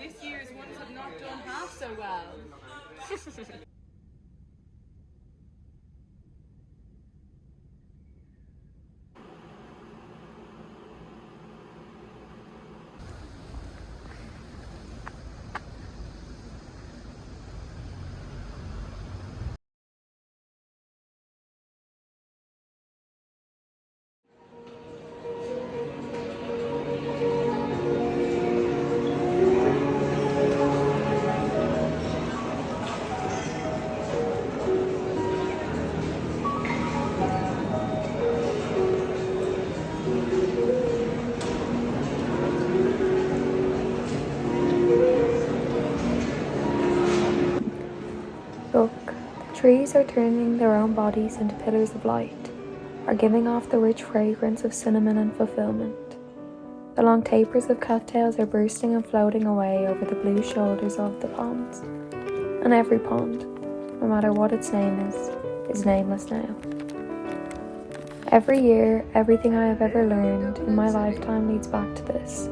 This year's ones have not done half so well. Look, the trees are turning their own bodies into pillars of light, are giving off the rich fragrance of cinnamon and fulfillment. The long tapers of cattails are bursting and floating away over the blue shoulders of the ponds. And every pond, no matter what its name is nameless now. Every year, everything I have ever learned in my lifetime leads back to this.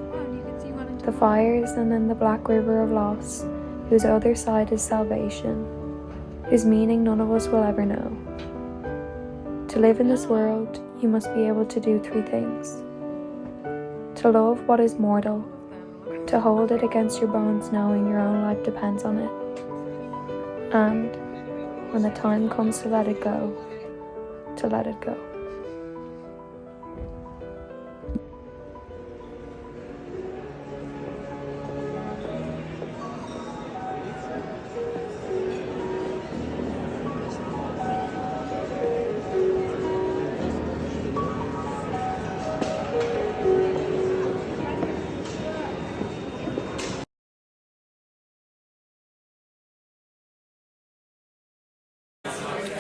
The fires and then the black river of loss, whose other side is salvation, whose meaning none of us will ever know. To live in this world, you must be able to do three things. To love what is mortal, to hold it against your bones knowing your own life depends on it, and, when the time comes to let it go, to let it go.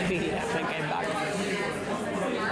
Yeah, I came back.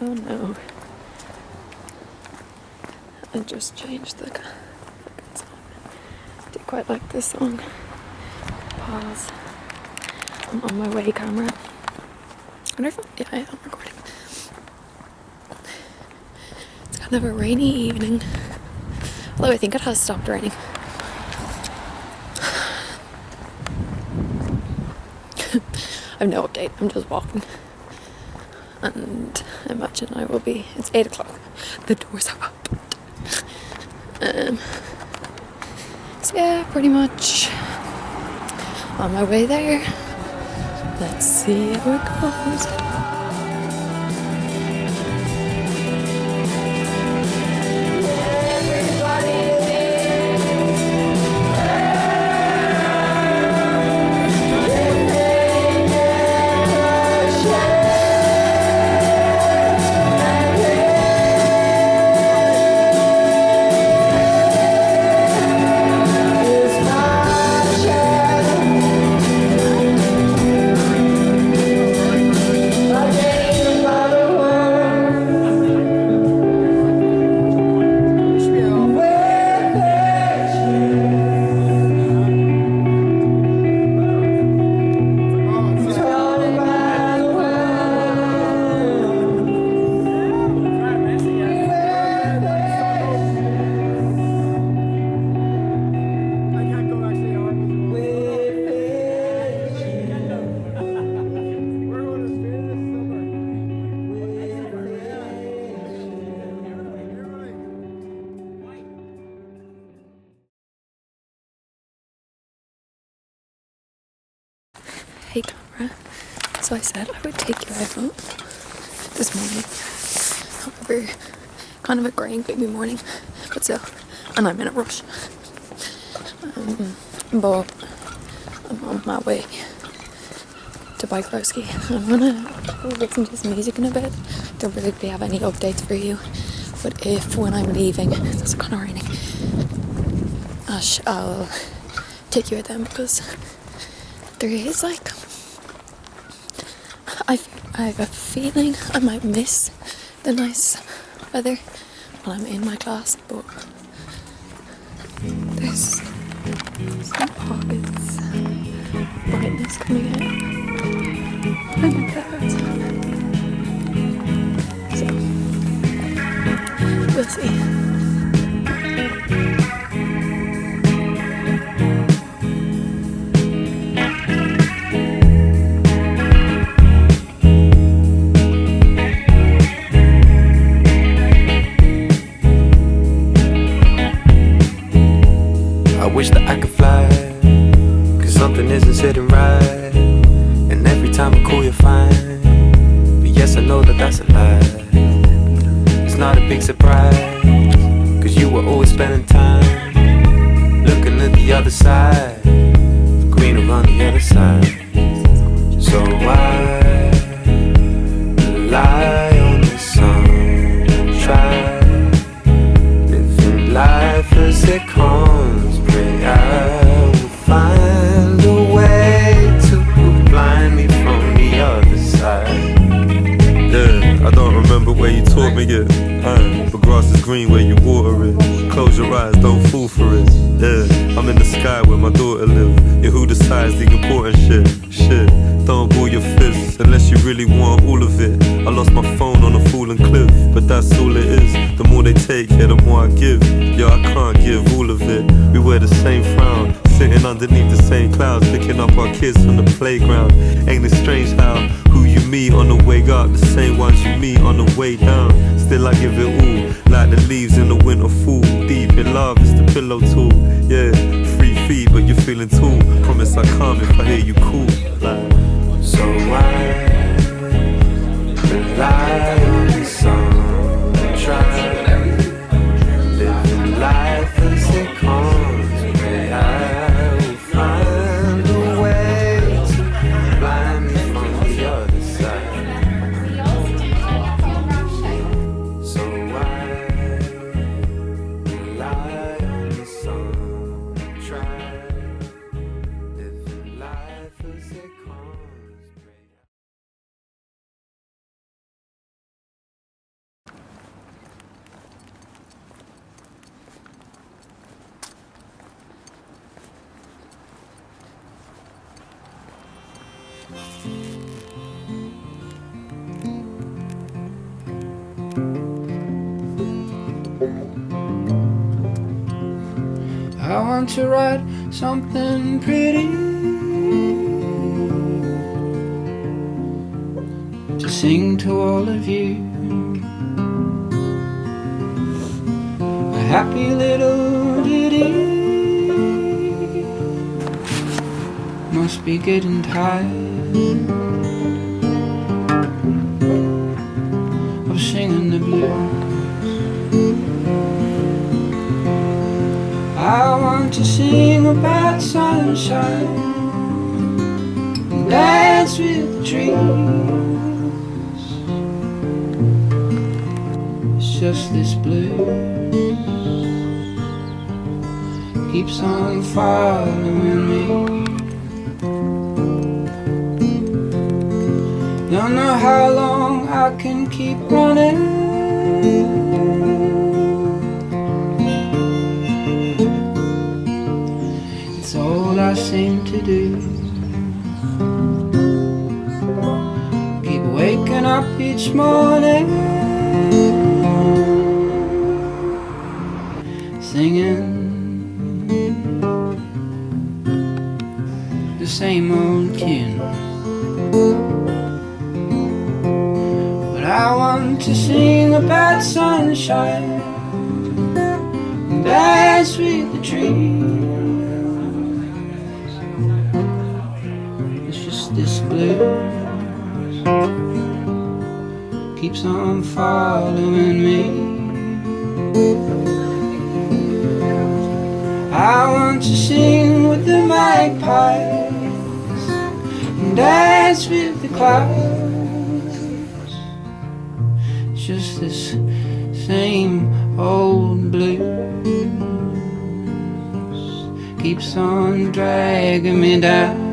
Oh no. I just changed the fucking song. I do quite like this song. Pause. I'm on my way, camera. I wonder if I'm recording. It's kind of a rainy evening. Although I think it has stopped raining. I have no update, I'm just walking. And I imagine I will be, it's 8 o'clock. The doors are opened. So yeah, pretty much on my way there. Let's see how it goes. Hey camera, so I said I would take you out this morning. However, kind of a grey and gloomy morning, but still, and I'm in a rush. But I'm on my way to Bikerovski. I'm gonna listen to some music in a bit. Don't really have any updates for you, but if when I'm leaving, it's kind of raining, I'll take you out then, because there is like, I have a feeling I might miss the nice weather when I'm in my class, but there's some pockets of brightness coming out. I like that. So, we'll see. I wish that I could fly, cause something isn't sitting right. And every time I call you fine, but yes I know that that's a lie. It's not a big surprise, cause you were always spending time looking at the other side, greener on the other side. So why lie on the sun, try living life as it comes. Pray I will find a way to blind me from the other side. Yeah, I don't remember where you taught me it, but grass is green where you water it. Close your eyes, don't fall for it. Yeah, I'm in the sky where my daughter live. Yeah, who decides the important shit? Shit, don't ball your fists unless you really want all of it. I lost my phone on a fallen cliff, but that's all it is. The more they take, yeah, the more I give. Yeah, I can't give all of it. We wear the same frown, sitting underneath the same clouds, picking up our kids from the playground. Ain't it strange how who you meet on the way up, the same ones you meet on the way down. Still I give it all, like the leaves in the winter fall. Deep in love, it's the pillow tool. Yeah, 3 feet, but you're feeling tall. Promise I calm if I hear you cool. Like, so why rely on the sun, try living life as it comes. Pray I will find a way to blind me from the other side. So why rely on the sun, try living life as it comes. I want to write something pretty to sing to all of you. A happy little ditty. Must be getting tired of singing the blues. I want to sing about sunshine and dance with the trees. It's just this blues keeps on following me. Don't know how long I can keep running. It's all I seem to do. Keep waking up each morning, singing the same old tune. But I want to sing about sunshine and dance with the trees. It's just this blues keeps on following me. I want to sing with the magpies and dance with the clouds. It's just this same old blues keeps on dragging me down.